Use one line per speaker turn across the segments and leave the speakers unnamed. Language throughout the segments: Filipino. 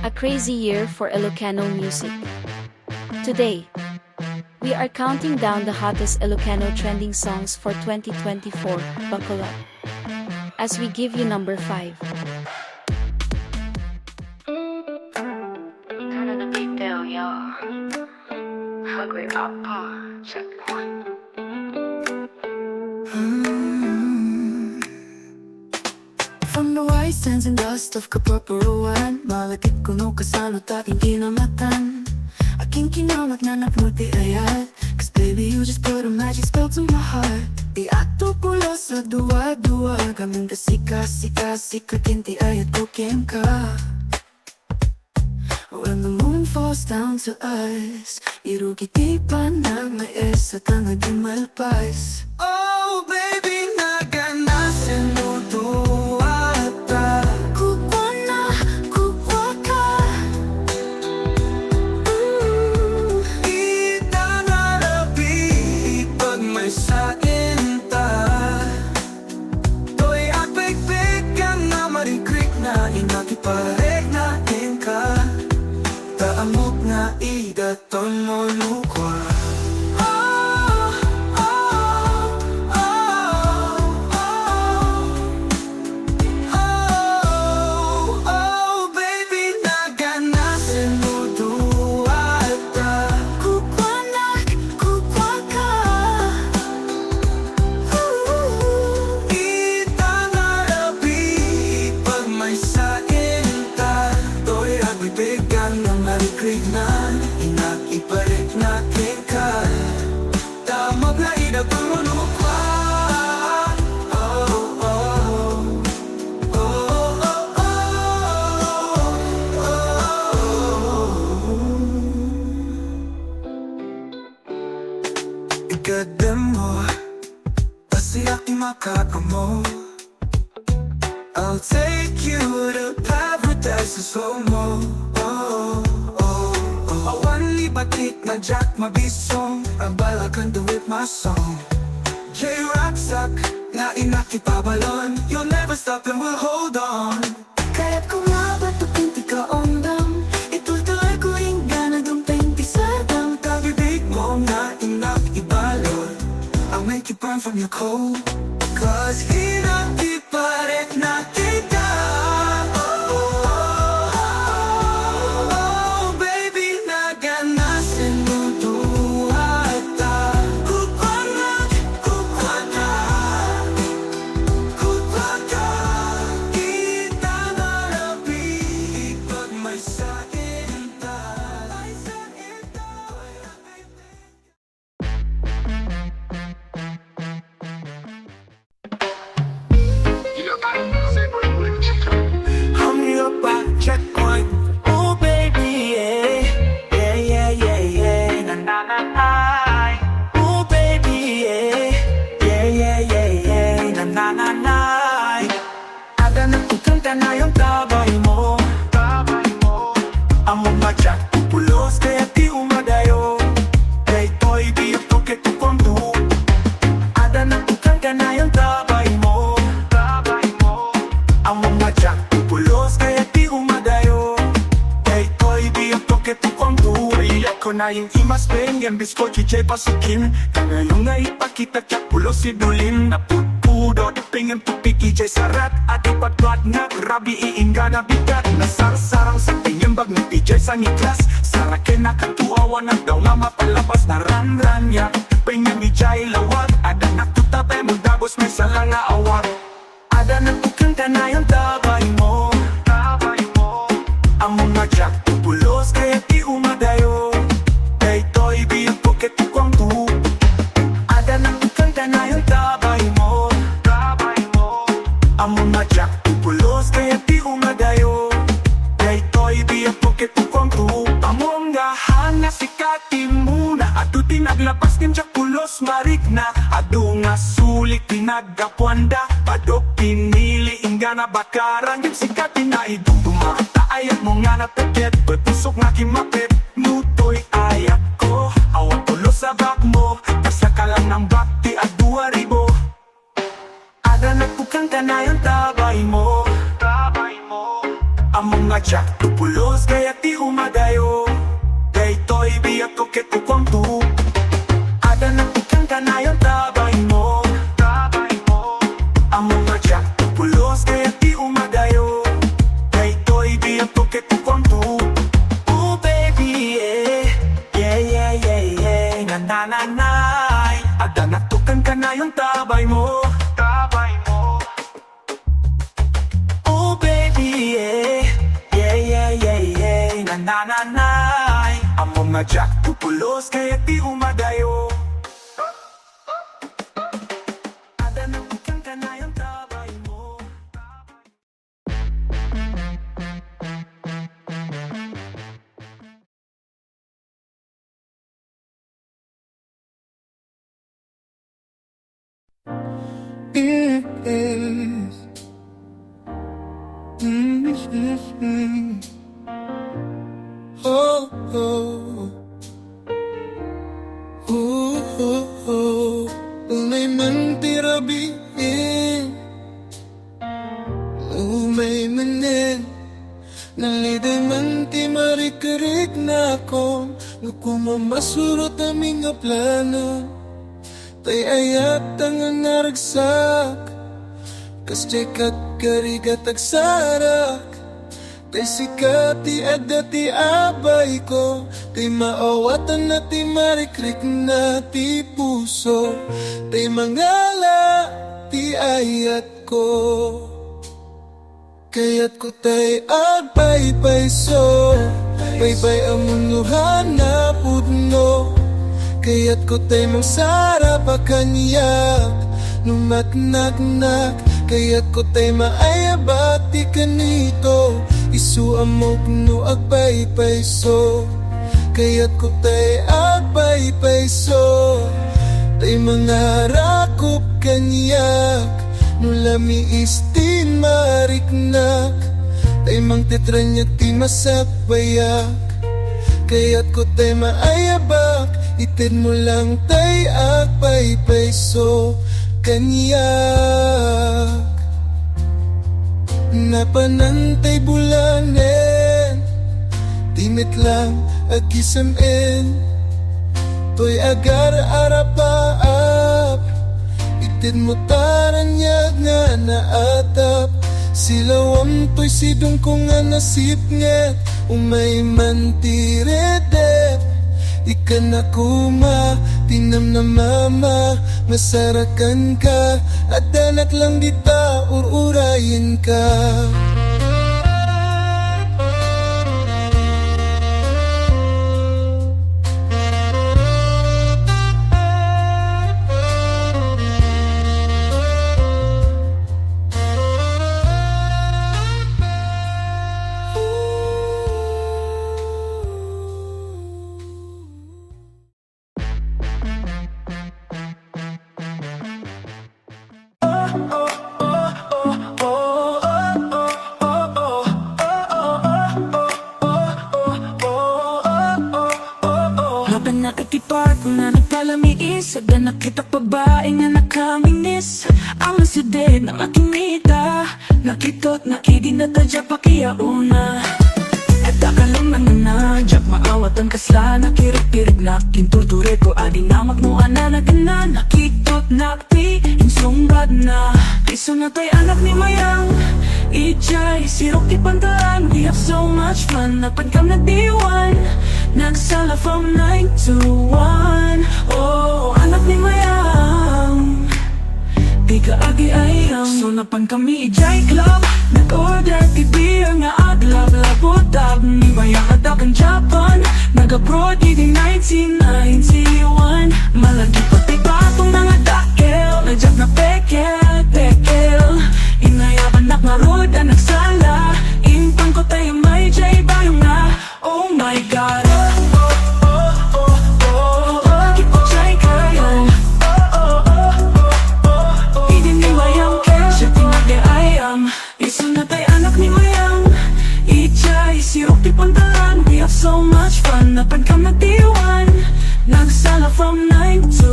A crazy year for Ilocano music. Today, we are counting down the hottest Ilocano trending songs for 2024. Buckle up as we give you number 5.
Turn of the beat down, y'all. Hungry Papa, check one.
From the white sands and dust of kapaparawan, malagit kuno kasalot at hindi namatan. Aking kinamag na napnuti ayat, cause baby you just put a magic spell to my heart. Di ato pula sa duwa-duwa, kaming kasika-sika, sikatinti ayat kokem ka. When the moon falls down to us, irugi di pa nagmaes at ang naging malpas. Oh baby, naganasin mo duwa ta. Kukwa na, kukwa ka. Itanarabi pag may sain ta. To'y apik-pik ka na marikrik na inakiparek na ka. Taamok nga idaton mo lukwa. Inakiparik natin ka. Tamag na inagulunok ka. Oh, oh, oh. Oh, oh, oh. Oh. Ikadam mo, pasiyak di makaka mo. I'll take you to paradise sa slow mo. Batik na jack mabisong, abala can do it my song. J-Rocksak na inakipabalon, you'll never stop and we'll hold on. Kaya't kung mabatok hindi ka ondam, ituloy ko hingga na dumping pisadang. Kabibig mo na inakibalon, I'll make you burn from your cold. Cause inakiparik natin ka. Check one, oh baby, yeah, yeah, yeah, yeah, yeah, na na na na. Oh baby, yeah, yeah, yeah, yeah, yeah, na na na na. Aga na kukanta na yung tabay mo, among matyak, pulos kaya di umadayo. Kay to'y di yung toke tukwang du. Aga na kukanta na yung tabay mo, among matyak, pulos kaya di umadayo. Kay to'y di yung toke tukwang du. Iyak ko na yung imas pengen bisko chichay pasukin. Kangayong nga ipakita kya pulos si Dulin. Naputpudot pengen tupik ijay sarat. At ipatwat nga grabe iingga na bigat. Nasarsarang sa tingin bag ng ijay sa ngiklas. Sarake na katuawan na daw nga mapalabas na ran-ran ya. Pengen ijay lawat. Ada naktutabay mo dabos may sala nga awat. Ada nagpukanta na yung tabay mo. Ang mga jack pulos kaya di umadayo. Kay to'y biyang puket tukwang tu. Ada nagpukanta na yung tabay mo. Ang mga jack pulos kaya di umadayo. Kay to'y biyang puket tukwang tu. Among gahan na sikatin muna. Ado tinaglapas kin jack pulos marik na. Ado nga sulit tinagapwanda. Padok pinili ingga na bakaran. Yung sikatin na iduduma. Ayat mo nga natakit, pagpusok nga kimapit. Nutoy ayak ko, awat tulo sa bak mo. Kasya ka lang ng bakti at 2,000. Ada nagpukanta na yung tabay mo. Amo Among nga tsak tupulos kaya ti umadayo Daytoy biyak ko ketukwang tu Ada na tukang kanayon tabay mo Among nga tsak tupulos kaya ti umadayo Daytoy biyak ko ketukwang tu Oh baby yeah Nga nananay Ada na tukang kanayon tabay mo Oh baby yeah Nananay Among nga jack tupulos kaya ti umadayo Ada na tukang kanayang tabay mo
Oh, oh, unay man tirabihin, umay manen, naliday man ti marikarik na akong Nukumamasurot aming nga plano, tay ayat ang naragsak, kas chekat karigat agsarak. Tay sikat ti adda ti abay ko, tay maawatan na ti marikrik na ti puso, tay mangala ti ayat ko. Kayat ko tay agpaypay so, baybay amon na pudno. Kayat ko tay mangsara pa kanyak, numatnak-nak. Kayat ko tay maayabati kanito, isu amok no agpaypay so. Kayat ko tay agpaypay so, tay mangarakop kanyak, nulami istin mariknak. Tay mang titranyak ti masakbayak. Kayat ko tay maayabak, itid mo lang tay agpaypay so kanyak. Napanantay bulanen, timit lang agisamin, to'y agar arapaap, itid mo taranyag nga naatap. Silawam to'y sidong ko nga nasipnget, umay mantiredep. Ikan ako ma, tinam na mama, masarakan ka, at danat lang dita, ururayin ka.
Habang nakatipat na nagpalamiis, agad nakita babae nga nakaminis. Ang side ng aking mita, nakitot nakidinatadya pa kiyauna. At akalong nanganadyak, maawatan kasla, nakirig-pirig na kinturture ko, adi na magmuan na naganan. Nakitot nakti, insumbrad na, iso na tay anak ni Mayang. Ijay, sirok ti pantalan, we have so much fun. Nagpankam na diwan, nagsala from 9 to 1. Oh, anak ni Mayang, di ka agi ayam. So napan kami ijay club, nag-order ti beer nga adlab. Labotab ni Mayang adakan Japan, nag-abroad di 1991. Malagi pati patong mga dakel, nagjab na pekel. Inayaban nak marod ang nagsala, impang ko tayo may jay bayong na. Oh my God, so much fun, napan ka magdiwan, nagsala from 9 to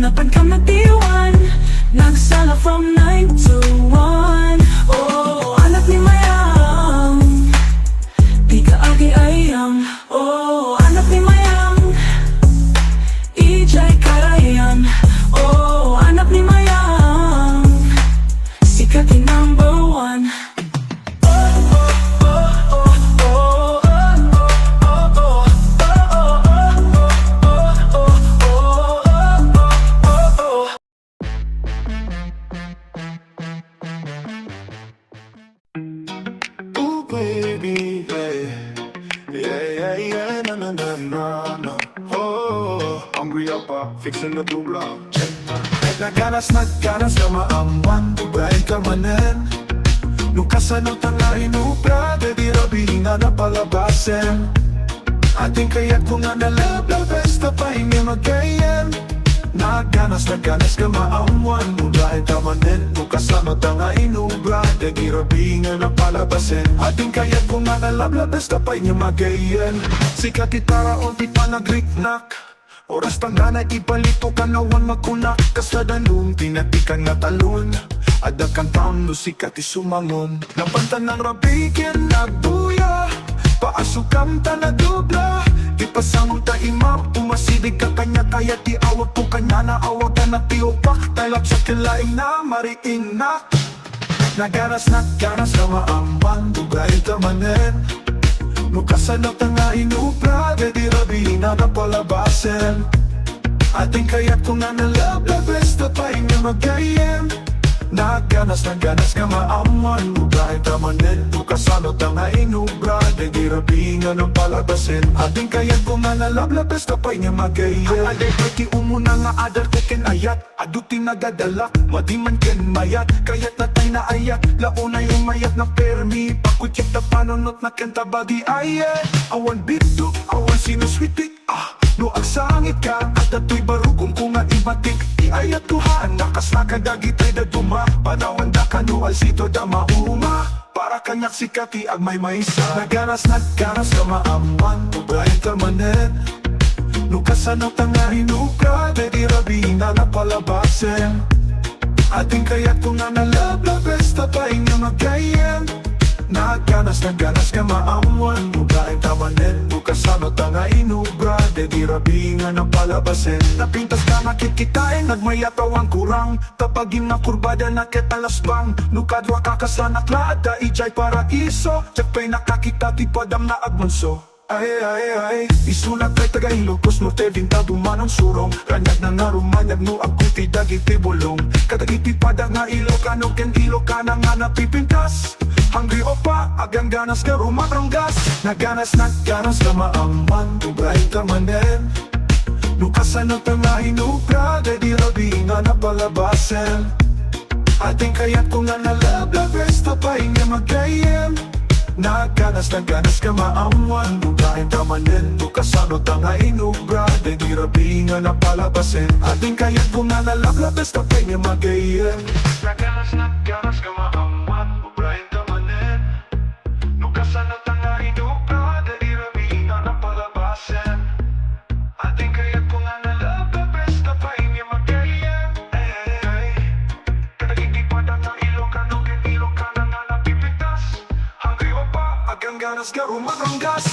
Napan kang nagdiwan, nagsala from 9 to 1. Oh, anak ni Mayang, di ka agi-ayang. Oh, anak ni Mayang, ijay karayan. Oh, anak ni Mayang, sikat ni number 1.
Ooh, baby, yeah. Yeah, yeah, yeah, na na na na na. Oh, hungry up, fixing the blue block. Check. Nagganas ka maaman, tubayin ka manen. Nukasanot ang lainupra, di rabihin na napalabasin. Ating kaya't kung nga nalabla, besta pa hindi magayan. Nagganas ka maaman, tubayin ka manen. Nukasanot ang lainupra, di rabihin na napalabasin. Ating kaya't kung nga nalabla, besta pa hindi magayan. Sikat itara o di pa nagriknak. Oras tangga na ipalito ka nawan magkunak. Kasadanong tinatikan nga talon. Ada kang taon no sikat isumangon. Napantan ng rabikin nagbuya. Paasukam ta na dubla. Di pasangol ta imam. Umasidig ka kanya kaya ti awag po kanya na awag ka na tiupak. Talap sa kilaing na mariing na. Nagaras na maaman. Dugayin ka manen. Nukasanot ang nga inupra, di rabihin na napalabasin. Ating kaya't kung nga nalabla, besta pa inyo magayin. Nagganas ka maaman, nugahin tamanin. Nukasanot ang nga inupra, di rabihin na napalabasin. Ating kaya't kung nga nalabla, besta pa inyo magayin. Aday pati umuna nga adar ko ken ayat. Aduti nagadala, madiman ken mayat. Kaya't natay na ayat, launa yung mayat na permi. Pakutyap na panunot na ken tabadi ayat. Awan bito, awan sinuswitik. No agsangit ka, at ato'y barugong kung nga ibatik. Iayat tuhaan, nakas nakadagitay da duma. Panawan da kanual sito da mauma. Para kanyak sikati ag may maysa. Nagaras ka maaman, tubayin ka manen. Nukasanot ang nga hinukra, di rabihin na napalabasin. Ating kaya't kung nga nalabla, besta pa inyo magayin. Nagganas ka maaman, nugain tamanin. Nukasanot ang nga inubra, di rabihin nga napalabasin. Napintas ka nakikitain, nagmayataw ang kurang. Tapagin na kurbada na ketalasbang. Nukadwa kakasanak laada, ijay paraiso. Tiyakpay nakakita ti padam na agmanso. Ay, isulat kay Tagailocos Norte Vinta dumanang surong. Ranyag na narumanyag no agkuti dagiti bulong. Kadagiti pada nga Ilocano ken Ilocana nga napipintas. Hungry opa, agang ganas ka rumaranggas. Naganas ka maaman, tubrahin ka manen. Nukasanot ang nga hinupra, di rabihin nga napalabasin. Ating kaya't kung nga nalabla, besta pa inga magayin. Nagganas ka maaman, nugahin ka manen. Nukasanot ang nga inubra, di rabihin nga napalabasin. Ating kaya't kung nga nalabla, besta pa inga magayin. Nagganas ka maaman, nugahin ka manen. Nukasanot ang nga inubra, di rabihin nga napalabasin. Ating kaya't kung nga nalabla, besta pa inga magayin. Kadagiti pada nga Ilocano ken Ilocana nga napipitas. Hungry opa, agang ganas ka rumaranggas.